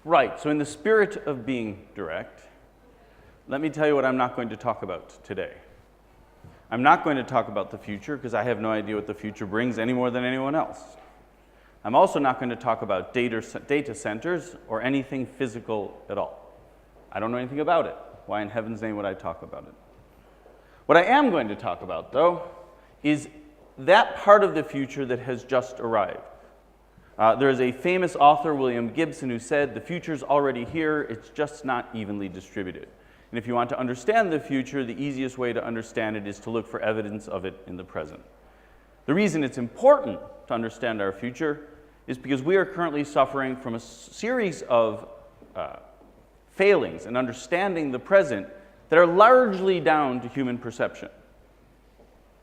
Right, so in the spirit of being direct, let me tell you what I'm not going to talk about today. I'm not going to talk about the future because I have no idea what the future brings any more than anyone else. I'm also not going to talk about data centers or anything physical at all. I don't know anything about it. Why in heaven's name would I talk about it? What I am going to talk about, though, is that part of the future that has just arrived. There is a famous author, William Gibson, who said, the future's already here, it's just not evenly distributed. And if you want to understand the future, the easiest way to understand it is to look for evidence of it in the present. The reason it's important to understand our future is because we are currently suffering from a series of failings in understanding the present that are largely down to human perception.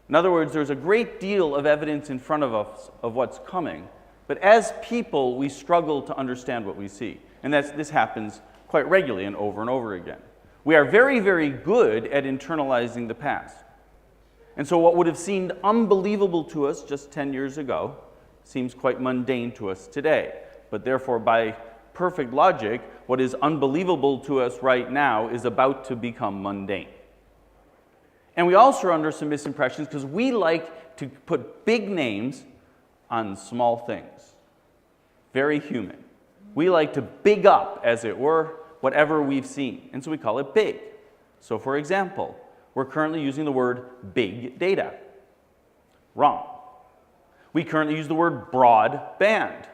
In other words, there's a great deal of evidence in front of us of what's coming, but as people, we struggle to understand what we see. And this happens quite regularly and over again. We are very, very good at internalizing the past. And so what would have seemed unbelievable to us just 10 years ago seems quite mundane to us today. But therefore, by perfect logic, what is unbelievable to us right now is about to become mundane. And we also are under some misimpressions because we like to put big names on small things. Very human. We like to big up, as it were, whatever we've seen, and so we call it big. So for example, we're currently using the word big data. Wrong. We currently use the word broadband.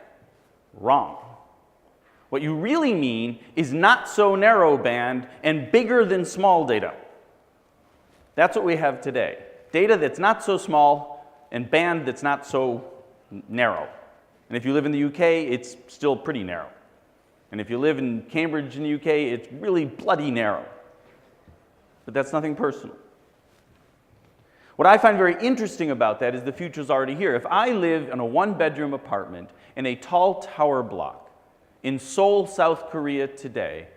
Wrong. What you really mean is not so narrow band and bigger than small data. That's what we have today. Data that's not so small and band that's not so narrow. And if you live in the UK, it's still pretty narrow. And if you live in Cambridge in the UK, it's really bloody narrow. But that's nothing personal. What I find very interesting about that is the future's already here. If I live in a one-bedroom apartment in a tall tower block in Seoul, South Korea today,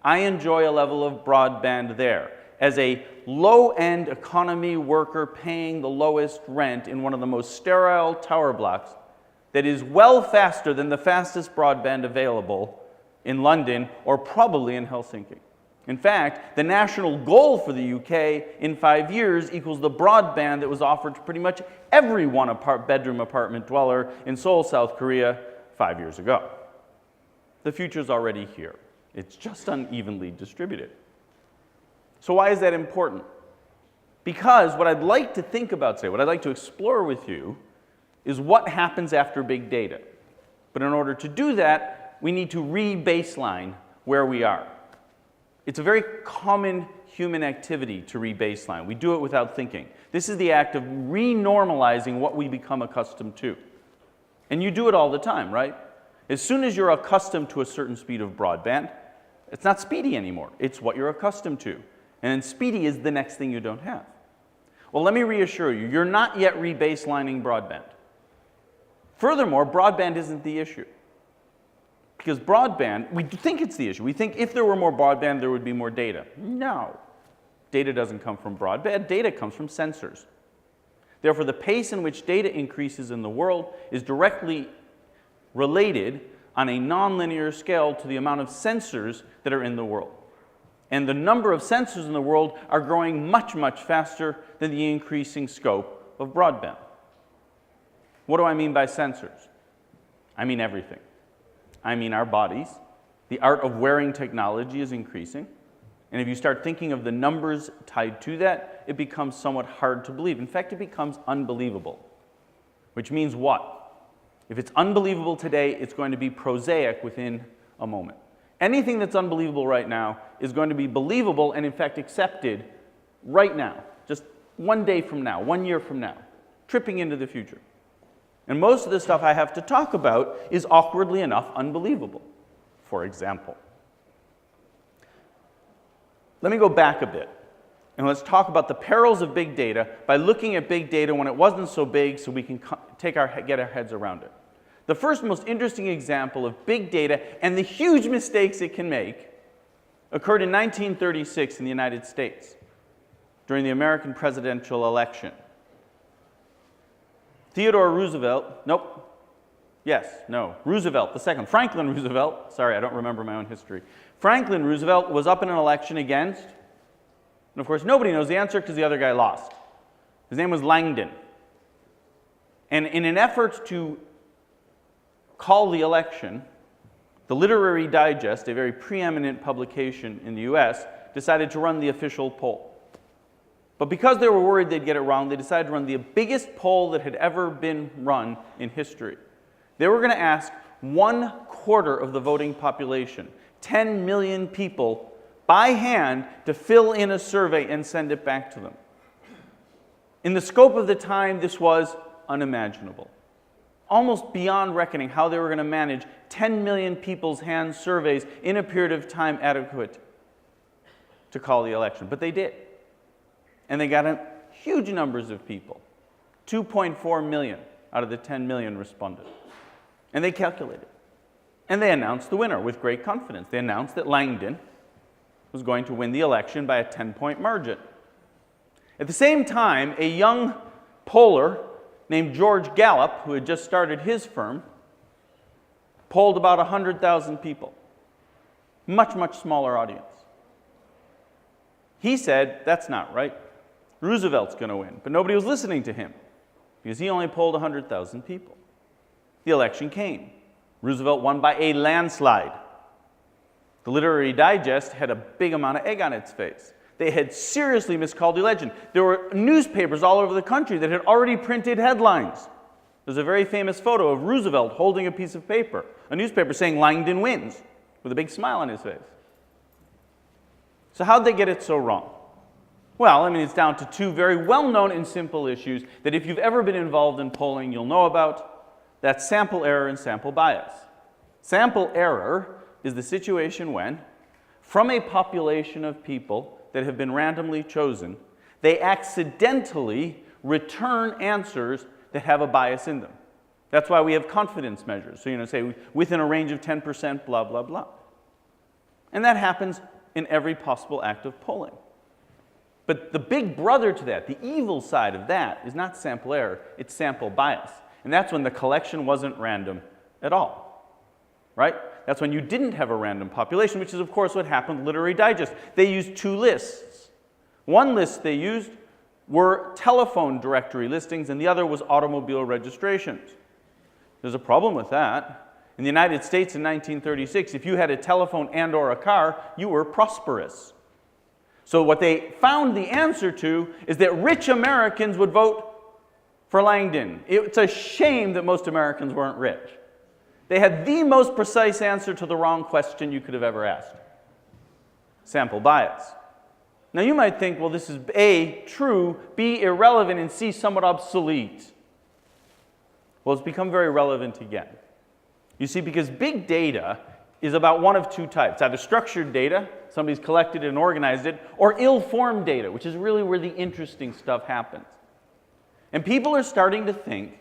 I enjoy a level of broadband there. As a low-end economy worker paying the lowest rent in one of the most sterile tower blocks that is well faster than the fastest broadband available in London or probably in Helsinki. In fact, the national goal for the UK in 5 years equals the broadband that was offered to pretty much every one-bedroom apartment dweller in Seoul, South Korea 5 years ago. The future's already here. It's just unevenly distributed. So why is that important? Because what I'd like to think about today, what I'd like to explore with you, is what happens after big data. But in order to do that, we need to re-baseline where we are. It's a very common human activity to re-baseline. We do it without thinking. This is the act of re-normalizing what we become accustomed to. And you do it all the time, right? As soon as you're accustomed to a certain speed of broadband, it's not speedy anymore. It's what you're accustomed to. And then speedy is the next thing you don't have. Well, let me reassure you, you're not yet re-baselining broadband. Furthermore, broadband isn't the issue. Because broadband, we think it's the issue. We think if there were more broadband, there would be more data. No. Data doesn't come from broadband. Data comes from sensors. Therefore, the pace in which data increases in the world is directly related on a nonlinear scale to the amount of sensors that are in the world. And the number of sensors in the world are growing much, much faster than the increasing scope of broadband. What do I mean by sensors? I mean everything. I mean our bodies. The art of wearing technology is increasing. And if you start thinking of the numbers tied to that, it becomes somewhat hard to believe. In fact, it becomes unbelievable. Which means what? If it's unbelievable today, it's going to be prosaic within a moment. Anything that's unbelievable right now is going to be believable and in fact accepted right now. Just 1 day from now, 1 year from now, tripping into the future. And most of the stuff I have to talk about is awkwardly enough unbelievable. For example, let me go back a bit and let's talk about the perils of big data by looking at big data when it wasn't so big so we can get our heads around it. The first most interesting example of big data and the huge mistakes it can make occurred in 1936 in the United States during the American presidential election. Theodore Roosevelt, Yes, no. Roosevelt, the second. Franklin Roosevelt, sorry, I don't remember my own history. Franklin Roosevelt was up in an election against, and of course nobody knows the answer because the other guy lost. His name was Langdon. And in an effort to call the election, the Literary Digest, a very preeminent publication in the US, decided to run the official poll. But because they were worried they'd get it wrong, they decided to run the biggest poll that had ever been run in history. They were going to ask 1/4 of the voting population, 10 million people, by hand to fill in a survey and send it back to them. In the scope of the time, this was unimaginable. Almost beyond reckoning how they were going to manage 10 million people's hand surveys in a period of time adequate to call the election. But they did. And they got in huge numbers of people. 2.4 million out of the 10 million responded. And they calculated. And they announced the winner with great confidence. They announced that Langdon was going to win the election by a 10-point margin. At the same time, a young poller named George Gallup, who had just started his firm, polled about 100,000 people. Much, much smaller audience. He said, that's not right. Roosevelt's going to win. But nobody was listening to him because he only polled 100,000 people. The election came. Roosevelt won by a landslide. The Literary Digest had a big amount of egg on its face. They had seriously miscalled the election. There were newspapers all over the country that had already printed headlines. There's a very famous photo of Roosevelt holding a piece of paper, a newspaper saying Langdon wins, with a big smile on his face. So how'd they get it so wrong? Well, I mean, it's down to two very well-known and simple issues that if you've ever been involved in polling, you'll know about. That's sample error and sample bias. Sample error is the situation when, from a population of people that have been randomly chosen, they accidentally return answers that have a bias in them. That's why we have confidence measures. So, say within a range of 10%, blah, blah, blah. And that happens in every possible act of polling. But the big brother to that, the evil side of that, is not sample error, it's sample bias. And that's when the collection wasn't random at all, right? That's when you didn't have a random population, which is, of course, what happened with Literary Digest. They used two lists. One list they used were telephone directory listings, and the other was automobile registrations. There's a problem with that. In the United States in 1936, if you had a telephone and or a car, you were prosperous. So what they found the answer to is that rich Americans would vote for Langdon. It's a shame that most Americans weren't rich. They had the most precise answer to the wrong question you could have ever asked. Sample bias. Now you might think, well, this is A, true, B, irrelevant, and C, somewhat obsolete. Well, it's become very relevant again. You see, because big data is about one of two types. Either structured data, somebody's collected and organized it, or ill-formed data, which is really where the interesting stuff happens. And people are starting to think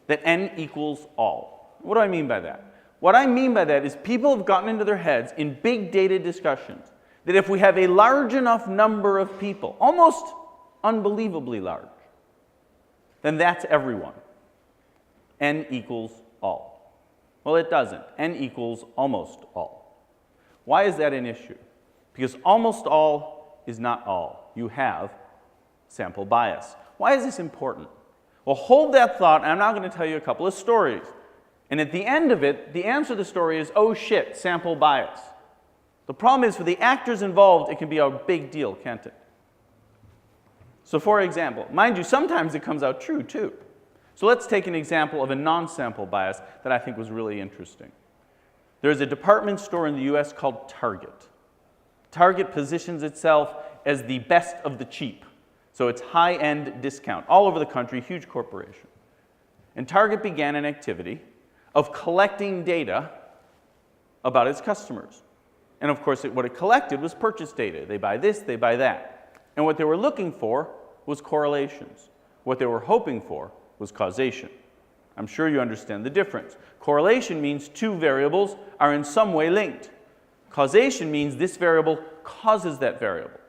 that n equals all. What do I mean by that? What I mean by that is people have gotten into their heads in big data discussions that if we have a large enough number of people, almost unbelievably large, then that's everyone. N equals all. Well, it doesn't. N equals almost all. Why is that an issue? Because almost all is not all. You have sample bias. Why is this important? Well, hold that thought, and I'm now going to tell you a couple of stories. And at the end of it, the answer to the story is, oh shit, sample bias. The problem is, for the actors involved, it can be a big deal, can't it? So for example, mind you, sometimes it comes out true too. So let's take an example of a non-sample bias that I think was really interesting. There's a department store in the US called Target. Target positions itself as the best of the cheap. So it's high-end discount all over the country, huge corporation. And Target began an activity of collecting data about its customers. And of course, what it collected was purchase data. They buy this, they buy that. And what they were looking for was correlations. What they were hoping for was causation. I'm sure you understand the difference. Correlation means two variables are in some way linked. Causation means this variable causes that variable.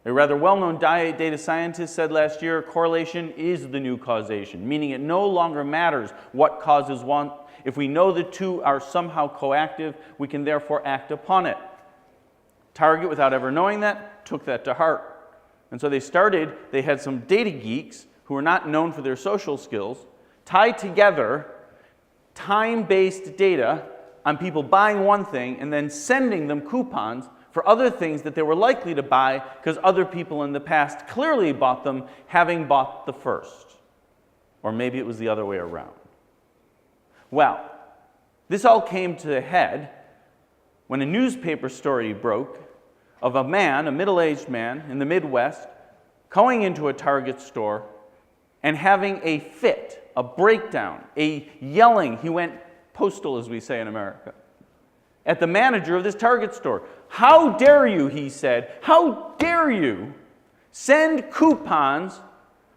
A rather well-known data scientist said last year, correlation is the new causation, meaning it no longer matters what causes one. If we know the two are somehow coactive, we can therefore act upon it. Target, without ever knowing that, took that to heart. And so they had some data geeks who were not known for their social skills, tied together time-based data on people buying one thing and then sending them coupons for other things that they were likely to buy because other people in the past clearly bought them, having bought the first. Or maybe it was the other way around. Well, this all came to a head when a newspaper story broke of a man, a middle-aged man in the Midwest, going into a Target store and having a fit, a breakdown, a yelling. He went postal, as we say in America, at the manager of this Target store. How dare you, he said, how dare you send coupons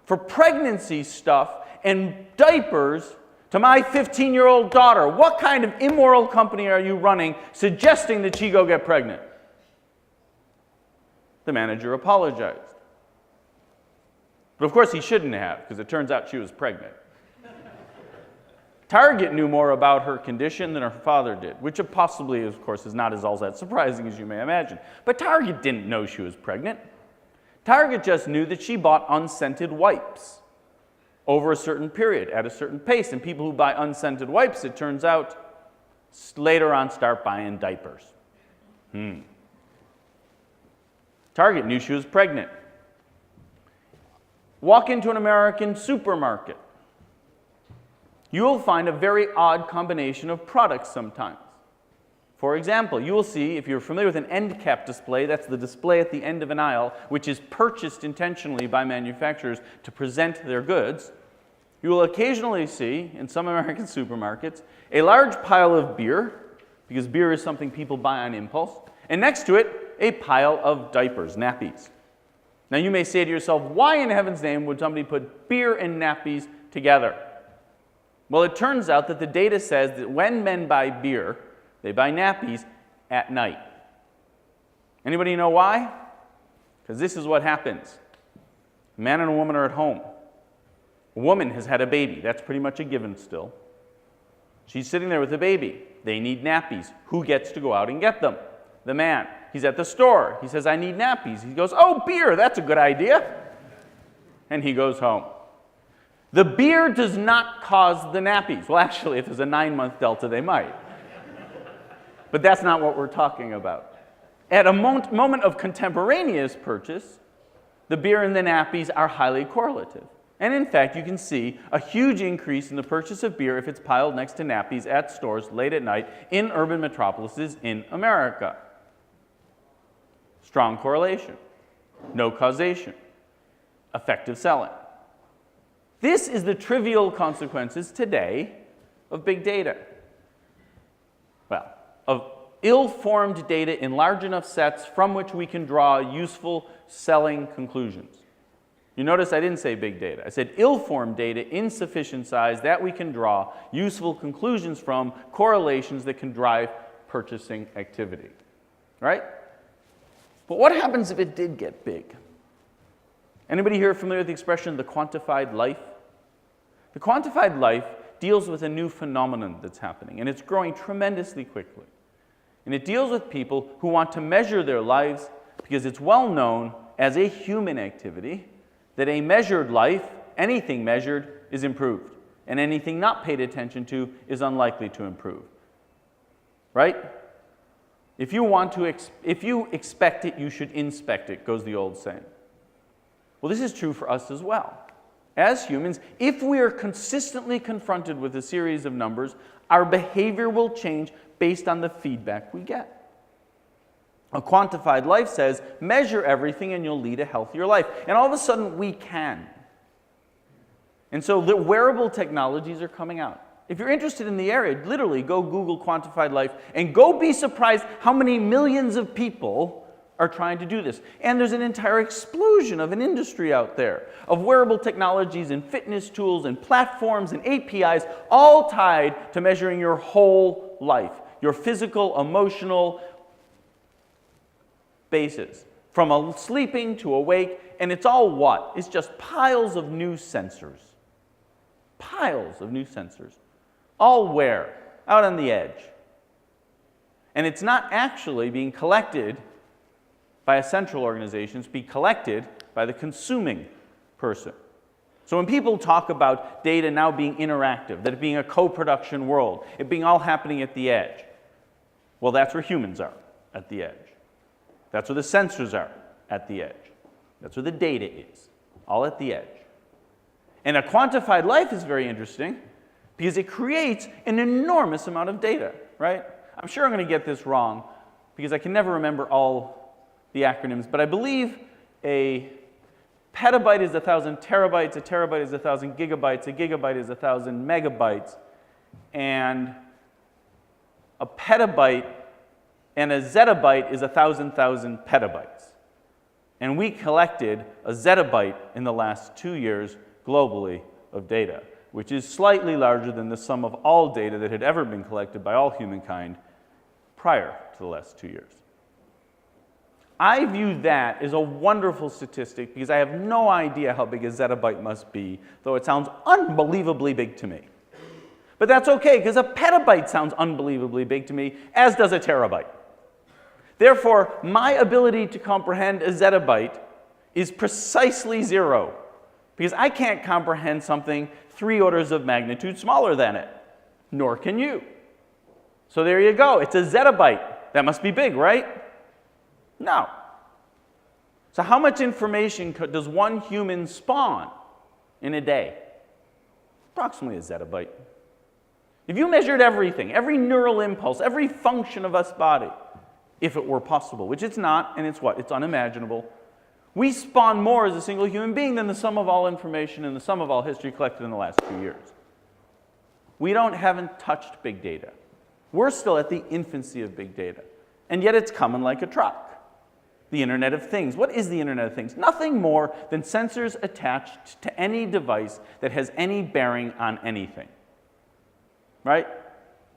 for pregnancy stuff and diapers to my 15-year-old daughter? What kind of immoral company are you running suggesting that she go get pregnant? The manager apologized. But of course he shouldn't have, because it turns out she was pregnant. Target knew more about her condition than her father did, which possibly, of course, is not all that surprising as you may imagine. But Target didn't know she was pregnant. Target just knew that she bought unscented wipes over a certain period, at a certain pace. And people who buy unscented wipes, it turns out, later on start buying diapers. Target knew she was pregnant. Walk into an American supermarket. You will find a very odd combination of products sometimes. For example, you will see, if you're familiar with an end cap display, that's the display at the end of an aisle, which is purchased intentionally by manufacturers to present their goods. You will occasionally see, in some American supermarkets, a large pile of beer, because beer is something people buy on impulse, and next to it, a pile of diapers, nappies. Now you may say to yourself, why in heaven's name would somebody put beer and nappies together? Well, it turns out that the data says that when men buy beer, they buy nappies at night. Anybody know why? Because this is what happens. A man and a woman are at home. A woman has had a baby. That's pretty much a given still. She's sitting there with a baby. They need nappies. Who gets to go out and get them? The man. He's at the store. He says, I need nappies. He goes, oh, beer, that's a good idea. And he goes home. The beer does not cause the nappies. Well, actually, if there's a 9-month delta, they might. But that's not what we're talking about. At a moment of contemporaneous purchase, the beer and the nappies are highly correlative. And in fact, you can see a huge increase in the purchase of beer if it's piled next to nappies at stores late at night in urban metropolises in America. Strong correlation, no causation, effective selling. This is the trivial consequences today of big data. Well, of ill-formed data in large enough sets from which we can draw useful selling conclusions. You notice I didn't say big data. I said ill-formed data in sufficient size that we can draw useful conclusions from, correlations that can drive purchasing activity. Right? But what happens if it did get big? Anybody here familiar with the expression the quantified life? The quantified life deals with a new phenomenon that's happening, and it's growing tremendously quickly. And it deals with people who want to measure their lives because it's well known as a human activity that a measured life, anything measured, is improved, and anything not paid attention to is unlikely to improve. Right? If you expect it, you should inspect it, goes the old saying. Well, this is true for us as well. As humans, if we are consistently confronted with a series of numbers, our behavior will change based on the feedback we get. A quantified life says, measure everything and you'll lead a healthier life. And all of a sudden, we can. And so the wearable technologies are coming out. If you're interested in the area, literally go Google quantified life and go be surprised how many millions of people are trying to do this. And there's an entire explosion of an industry out there of wearable technologies and fitness tools and platforms and APIs, all tied to measuring your whole life, your physical, emotional basis. from sleeping to awake, and it's all what? It's just piles of new sensors. Piles of new sensors. All where? Out on the edge. And it's not actually being collected by a central organization, it's being collected by the consuming person. So when people talk about data now being interactive, that it being a co-production world, it being all happening at the edge, well, that's where humans are, at the edge. That's where the sensors are, at the edge. That's where the data is, all at the edge. And a quantified life is very interesting because it creates an enormous amount of data, right? I'm sure I'm going to get this wrong because I can never remember all the acronyms, but I believe a petabyte is 1,000 terabytes, a terabyte is 1,000 gigabytes, a gigabyte is 1,000 megabytes, and a petabyte and a zettabyte is 1,000 petabytes. And we collected a zettabyte in the last 2 years globally of data, which is slightly larger than the sum of all data that had ever been collected by all humankind prior to the last 2 years. I view that as a wonderful statistic because I have no idea how big a zettabyte must be, though it sounds unbelievably big to me. But that's okay, because a petabyte sounds unbelievably big to me, as does a terabyte. Therefore, my ability to comprehend a zettabyte is precisely 0, because I can't comprehend something 3 orders of magnitude smaller than it, nor can you. So there you go, it's a zettabyte. That must be big, right? No. So how much information does one human spawn in a day? Approximately a zettabyte. If you measured everything, every neural impulse, every function of us body, if it were possible, which it's not, and it's what? It's unimaginable. We spawn more as a single human being than the sum of all information and the sum of all history collected in the last 2 years. We haven't touched big data. We're still at the infancy of big data. And yet it's coming like a truck. The Internet of Things. What is the Internet of Things? Nothing more than sensors attached to any device that has any bearing on anything. Right?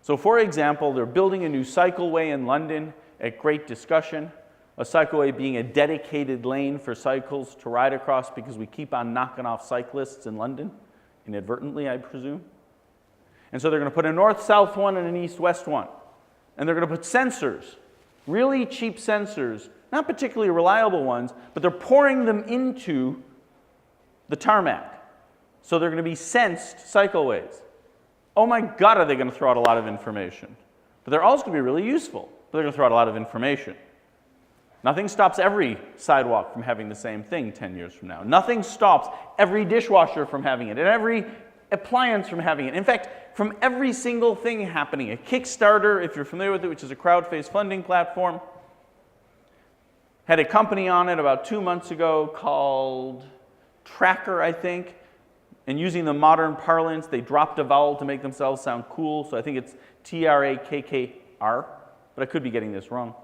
So for example, they're building a new cycleway in London at great discussion. A cycleway being a dedicated lane for cycles to ride across because we keep on knocking off cyclists in London, inadvertently, I presume. And so they're going to put a north-south one and an east-west one. And they're going to put sensors, really cheap sensors, not particularly reliable ones, but they're pouring them into the tarmac. So they're going to be sensed cycleways. Oh my God, are they going to throw out a lot of information. But they're also going to be really useful, but they're going to throw out a lot of information. Nothing stops every sidewalk from having the same thing 10 years from now. Nothing stops every dishwasher from having it, and every appliance from having it. In fact, from every single thing happening. A Kickstarter, if you're familiar with it, which is a crowd-based funding platform, had a company on it about 2 months ago called Tracker, I think. And using the modern parlance, they dropped a vowel to make themselves sound cool. So I think it's T-R-A-K-K-R, but I could be getting this wrong.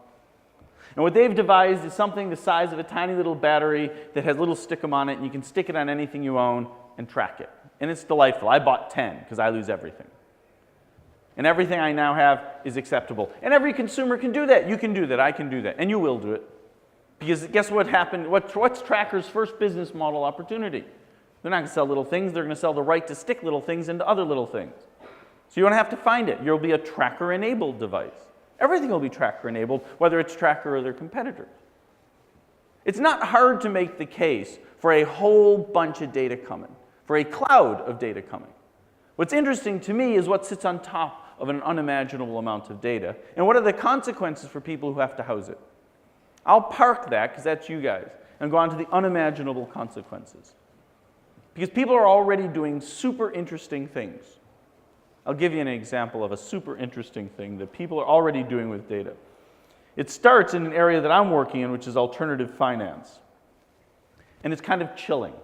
And what they've devised is something the size of a tiny little battery that has a little stickum on it, and you can stick it on anything you own and track it. And it's delightful. I bought 10 because I lose everything. And everything I now have is acceptable. And every consumer can do that. You can do that. I can do that. And you will do it. Because guess what happened? What's Tracker's first business model opportunity? They're not going to sell little things. They're going to sell the right to stick little things into other little things. So you don't have to find it. You'll be a Tracker-enabled device. Everything will be Tracker-enabled, whether it's Tracker or their competitors. It's not hard to make the case for a whole bunch of data coming, for a cloud of data coming. What's interesting to me is what sits on top of an unimaginable amount of data, and what are the consequences for people who have to house it. I'll park that, because that's you guys, and go on to the unimaginable consequences. Because people are already doing super interesting things. I'll give you an example of a super interesting thing that people are already doing with data. It starts in an area that I'm working in, which is alternative finance. And it's kind of chilling.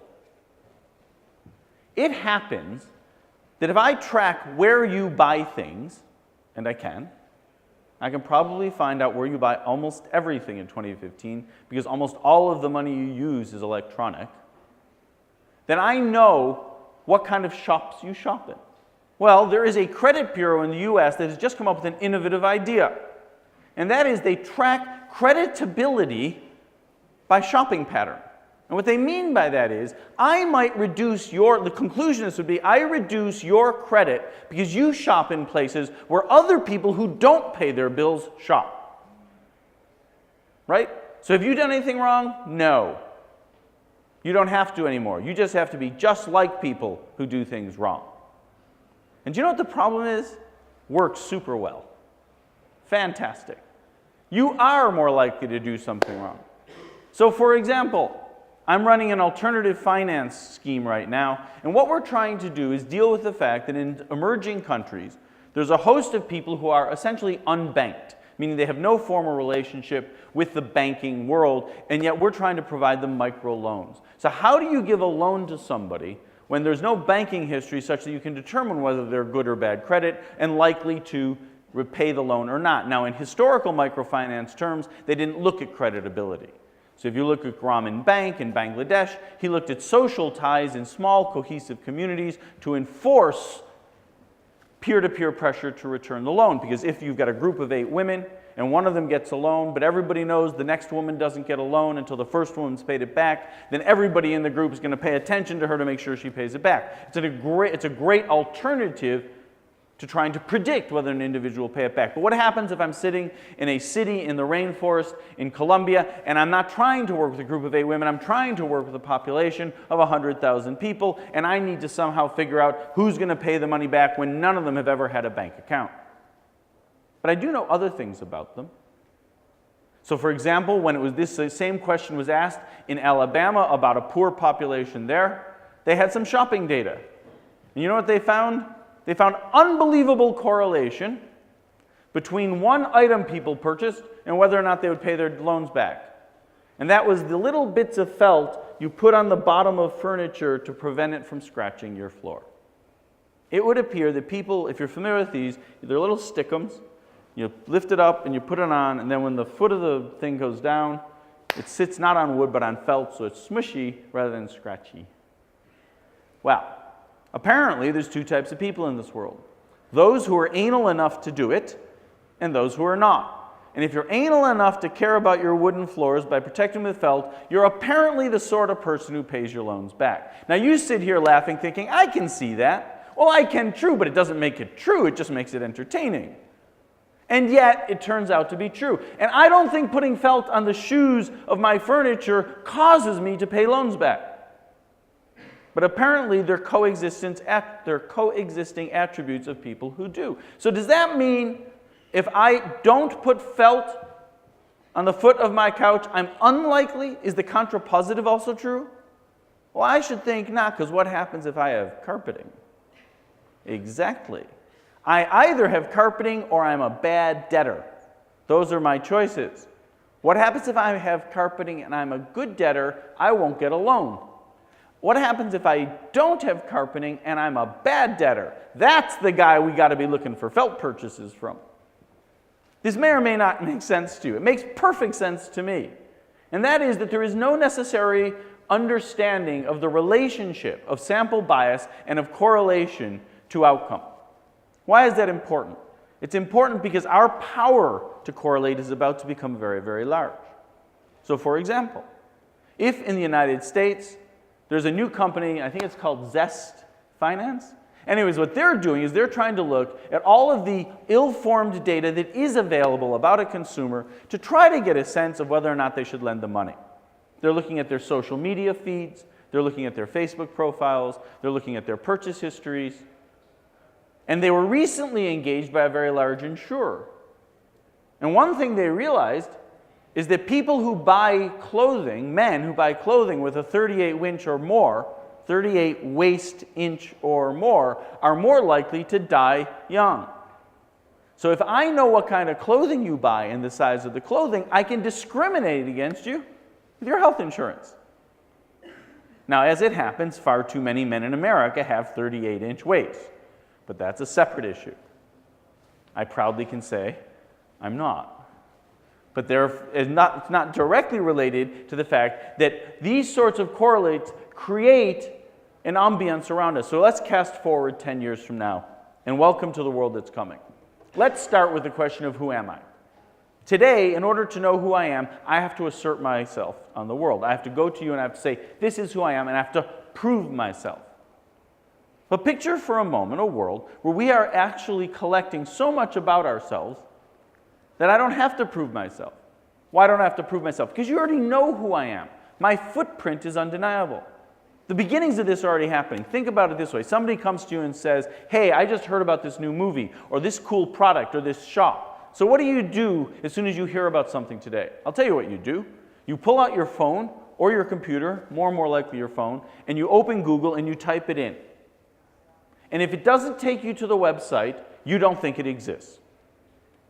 It happens that if I track where you buy things, and I can probably find out where you buy almost everything in 2015, because almost all of the money you use is electronic, then I know what kind of shops you shop in. Well, there is a credit bureau in the US that has just come up with an innovative idea. And that is they track creditability by shopping pattern. And what they mean by that is, I might reduce the conclusion of this would be, I reduce your credit because you shop in places where other people who don't pay their bills shop. Right? So have you done anything wrong? No. You don't have to anymore. You just have to be just like people who do things wrong. And do you know what the problem is? Works super well. Fantastic. You are more likely to do something wrong. So for example, I'm running an alternative finance scheme right now, and what we're trying to do is deal with the fact that in emerging countries, there's a host of people who are essentially unbanked, meaning they have no formal relationship with the banking world, and yet we're trying to provide them microloans. So how do you give a loan to somebody when there's no banking history such that you can determine whether they're good or bad credit and likely to repay the loan or not? Now, in historical microfinance terms, they didn't look at creditability. So if you look at Grameen Bank in Bangladesh, he looked at social ties in small, cohesive communities to enforce peer-to-peer pressure to return the loan. Because if you've got a group of 8 women and one of them gets a loan, but everybody knows the next woman doesn't get a loan until the first woman's paid it back, then everybody in the group is going to pay attention to her to make sure she pays it back. It's a great alternative to trying to predict whether an individual will pay it back. But what happens if I'm sitting in a city in the rainforest in Colombia and I'm not trying to work with a group of 8 women, I'm trying to work with a population of 100,000 people, and I need to somehow figure out who's going to pay the money back when none of them have ever had a bank account. But I do know other things about them. So for example, when this same question was asked in Alabama about a poor population there, they had some shopping data. And you know what they found? They found unbelievable correlation between one item people purchased and whether or not they would pay their loans back. And that was the little bits of felt you put on the bottom of furniture to prevent it from scratching your floor. It would appear that people, if you're familiar with these, they're little stickums. You lift it up and you put it on, and then when the foot of the thing goes down, it sits not on wood but on felt, so it's smushy rather than scratchy. Well, apparently, there's 2 types of people in this world. Those who are anal enough to do it, and those who are not. And if you're anal enough to care about your wooden floors by protecting them with felt, you're apparently the sort of person who pays your loans back. Now, you sit here laughing, thinking, I can see that. Well, I can true, but it doesn't make it true. It just makes it entertaining. And yet, it turns out to be true. And I don't think putting felt on the shoes of my furniture causes me to pay loans back. But apparently, they're coexisting attributes of people who do. So does that mean if I don't put felt on the foot of my couch, I'm unlikely? Is the contrapositive also true? Well, I should think not, because what happens if I have carpeting? Exactly. I either have carpeting or I'm a bad debtor. Those are my choices. What happens if I have carpeting and I'm a good debtor? I won't get a loan. What happens if I don't have carpeting and I'm a bad debtor? That's the guy we got to be looking for felt purchases from. This may or may not make sense to you. It makes perfect sense to me. And that is that there is no necessary understanding of the relationship of sample bias and of correlation to outcome. Why is that important? It's important because our power to correlate is about to become very, very large. So for example, if in the United States there's a new company, I think it's called Zest Finance. Anyways, what they're doing is they're trying to look at all of the ill-formed data that is available about a consumer to try to get a sense of whether or not they should lend the money. They're looking at their social media feeds, they're looking at their Facebook profiles, they're looking at their purchase histories. And they were recently engaged by a very large insurer. And one thing they realized is that people who buy clothing, men who buy clothing with a 38-inch or more, 38 waist inch or more, are more likely to die young. So if I know what kind of clothing you buy and the size of the clothing, I can discriminate against you with your health insurance. Now, as it happens, far too many men in America have 38-inch waists. But that's a separate issue. I proudly can say I'm not. But it's not directly related to the fact that these sorts of correlates create an ambience around us. So let's cast forward 10 years from now, and welcome to the world that's coming. Let's start with the question of who am I? Today, in order to know who I am, I have to assert myself on the world. I have to go to you and I have to say, this is who I am, and I have to prove myself. But picture for a moment a world where we are actually collecting so much about ourselves that I don't have to prove myself. Why don't I have to prove myself? Because you already know who I am. My footprint is undeniable. The beginnings of this are already happening. Think about it this way. Somebody comes to you and says, hey, I just heard about this new movie, or this cool product, or this shop. So what do you do as soon as you hear about something today? I'll tell you what you do. You pull out your phone or your computer, more and more likely your phone, and you open Google and you type it in. And if it doesn't take you to the website, you don't think it exists.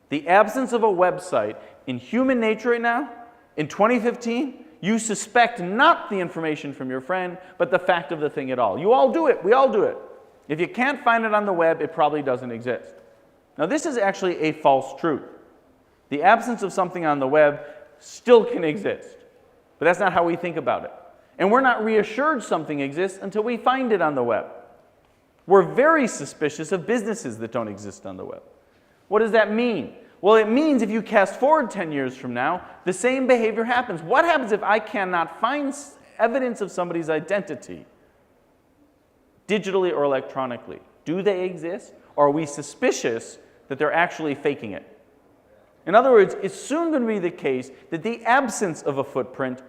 The absence of a website in human nature right now, in 2015, you suspect not the information from your friend, but the fact of the thing at all. You all do it. We all do it. If you can't find it on the web, it probably doesn't exist. Now, this is actually a false truth. The absence of something on the web still can exist, but that's not how we think about it. And we're not reassured something exists until we find it on the web. We're very suspicious of businesses that don't exist on the web. What does that mean? Well, it means if you cast forward 10 years from now, the same behavior happens. What happens if I cannot find evidence of somebody's identity, digitally or electronically? Do they exist? Or are we suspicious that they're actually faking it? In other words, it's soon going to be the case that the absence of a footprint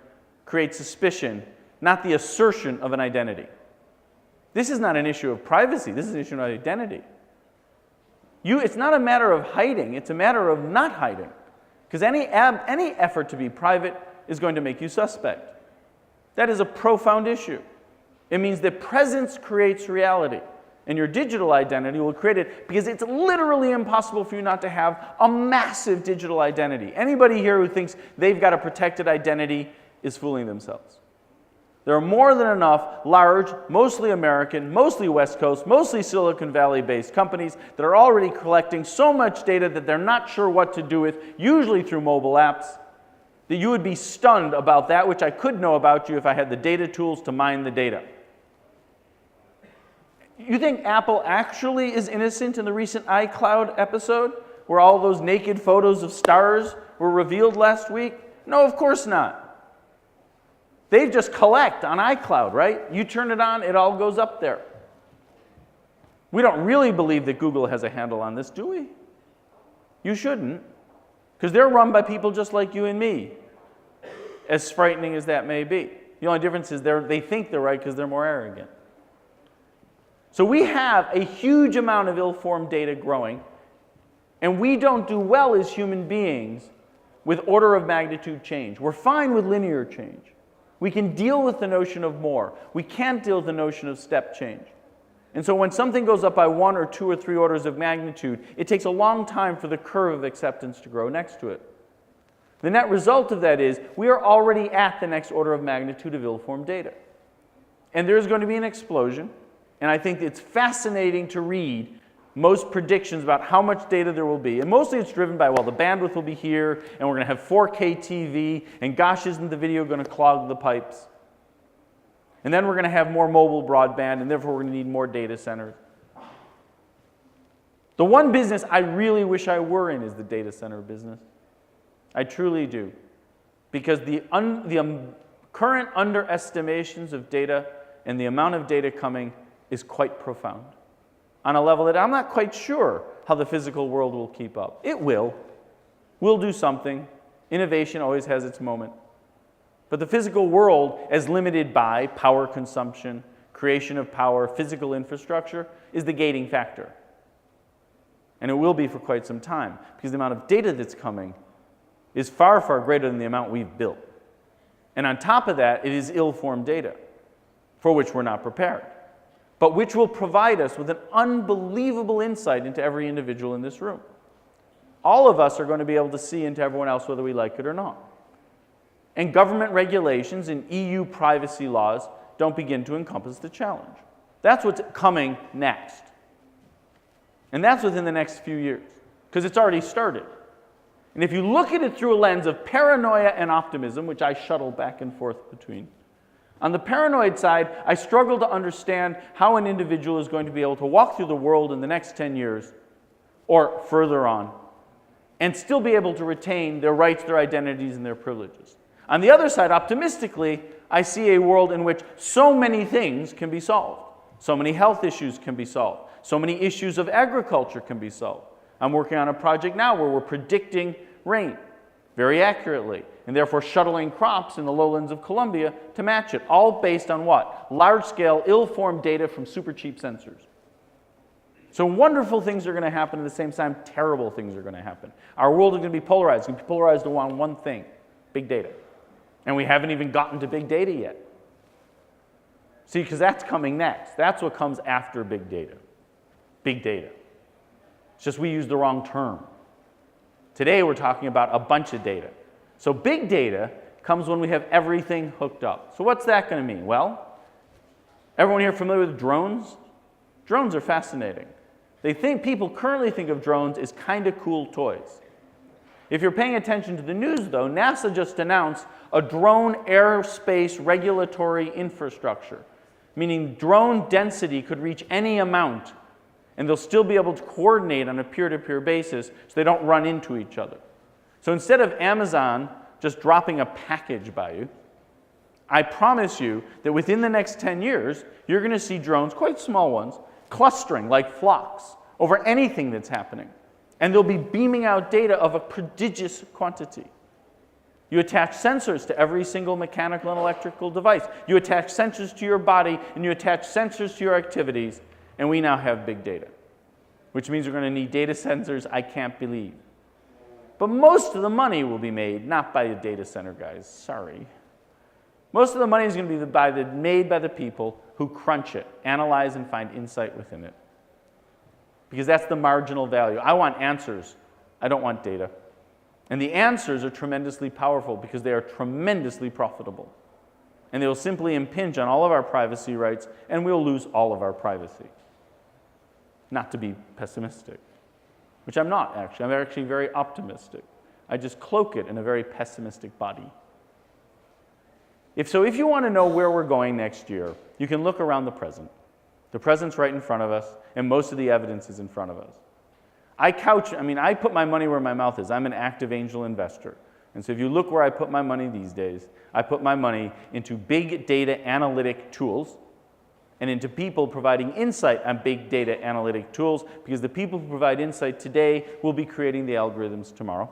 creates suspicion, not the assertion of an identity. This is not an issue of privacy. This is an issue of identity. It's not a matter of hiding. It's a matter of not hiding. Because any effort to be private is going to make you suspect. That is a profound issue. It means that presence creates reality. And your digital identity will create it because it's literally impossible for you not to have a massive digital identity. Anybody here who thinks they've got a protected identity is fooling themselves. There are more than enough large, mostly American, mostly West Coast, mostly Silicon Valley-based companies that are already collecting so much data that they're not sure what to do with, usually through mobile apps, that you would be stunned about that which I could know about you if I had the data tools to mine the data. You think Apple actually is innocent in the recent iCloud episode, where all those naked photos of stars were revealed last week? No, of course not. They just collect on iCloud, right? You turn it on, it all goes up there. We don't really believe that Google has a handle on this, do we? You shouldn't, because they're run by people just like you and me, as frightening as that may be. The only difference is they think they're right because they're more arrogant. So we have a huge amount of ill-formed data growing, and we don't do well as human beings with order of magnitude change. We're fine with linear change. We can deal with the notion of more. We can't deal with the notion of step change. And so when something goes up by 1 or 2 or 3 orders of magnitude, it takes a long time for the curve of acceptance to grow next to it. The net result of that is we are already at the next order of magnitude of ill-formed data. And there's going to be an explosion. And I think it's fascinating to read most predictions about how much data there will be. And mostly it's driven by, well, the bandwidth will be here, and we're going to have 4K TV, and gosh, isn't the video going to clog the pipes? And then we're going to have more mobile broadband, and therefore we're going to need more data centers. The one business I really wish I were in is the data center business. I truly do. Because the current underestimations of data and the amount of data coming is quite profound, on a level that I'm not quite sure how the physical world will keep up. It will. We'll do something. Innovation always has its moment. But the physical world, as limited by power consumption, creation of power, physical infrastructure, is the gating factor. And it will be for quite some time, because the amount of data that's coming is far, far greater than the amount we've built. And on top of that, it is ill-formed data, for which we're not prepared, but which will provide us with an unbelievable insight into every individual in this room. All of us are going to be able to see into everyone else whether we like it or not. And government regulations and EU privacy laws don't begin to encompass the challenge. That's what's coming next. And that's within the next few years, because it's already started. And if you look at it through a lens of paranoia and optimism, which I shuttle back and forth between, on the paranoid side, I struggle to understand how an individual is going to be able to walk through the world in the next 10 years, or further on, and still be able to retain their rights, their identities, and their privileges. On the other side, optimistically, I see a world in which so many things can be solved. So many health issues can be solved. So many issues of agriculture can be solved. I'm working on a project now where we're predicting rain very accurately, and therefore shuttling crops in the lowlands of Colombia to match it, all based on what? Large-scale, ill-formed data from super cheap sensors. So wonderful things are going to happen, at the same time, terrible things are going to happen. Our world is going to be polarized. It's going to be polarized around one thing, big data. And we haven't even gotten to big data yet. See, because that's coming next. That's what comes after big data. Big data. It's just we use the wrong term. Today we're talking about a bunch of data. So big data comes when we have everything hooked up. So what's that going to mean? Well, everyone here familiar with drones? Drones are fascinating. People currently think of drones as kind of cool toys. If you're paying attention to the news, though, NASA just announced a drone airspace regulatory infrastructure, meaning drone density could reach any amount, and they'll still be able to coordinate on a peer-to-peer basis so they don't run into each other. So instead of Amazon just dropping a package by you, I promise you that within the next 10 years, you're going to see drones, quite small ones, clustering like flocks over anything that's happening. And they'll be beaming out data of a prodigious quantity. You attach sensors to every single mechanical and electrical device. You attach sensors to your body, and you attach sensors to your activities, and we now have big data, which means we're going to need data sensors I can't believe. But most of the money will be made not by the data center guys, sorry. Most of the money is going to be made by the people who crunch it, analyze, and find insight within it. Because that's the marginal value. I want answers. I don't want data. And the answers are tremendously powerful because they are tremendously profitable. And they will simply impinge on all of our privacy rights, and we'll lose all of our privacy. Not to be pessimistic, which I'm not, actually. I'm actually very optimistic. I just cloak it in a very pessimistic body. If you want to know where we're going next year, you can look around the present. The present's right in front of us, and most of the evidence is in front of us. I put my money where my mouth is. I'm an active angel investor. And so if you look where I put my money these days, I put my money into big data analytic tools and into people providing insight on big data analytic tools, because the people who provide insight today will be creating the algorithms tomorrow.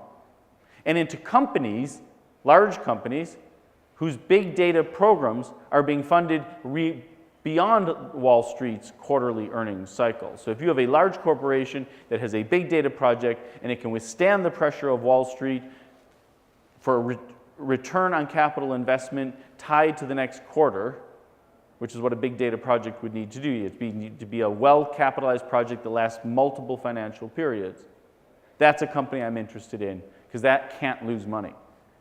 And into companies, large companies, whose big data programs are being funded beyond Wall Street's quarterly earnings cycle. So if you have a large corporation that has a big data project and it can withstand the pressure of Wall Street for a return on capital investment tied to the next quarter, which is what a big data project would need to do. It need to be a well-capitalized project that lasts multiple financial periods. That's a company I'm interested in, because that can't lose money.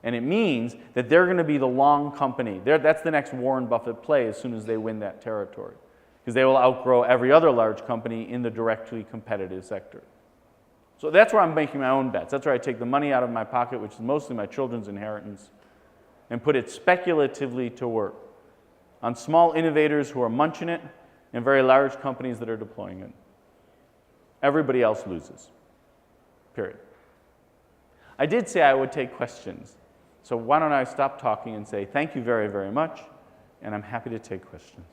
And it means that they're going to be the long company. That's the next Warren Buffett play as soon as they win that territory, because they will outgrow every other large company in the directly competitive sector. So that's where I'm making my own bets. That's where I take the money out of my pocket, which is mostly my children's inheritance, and put it speculatively to work on small innovators who are munching it and very large companies that are deploying it. Everybody else loses, period. I did say I would take questions. So why don't I stop talking and say thank you very, very much, and I'm happy to take questions.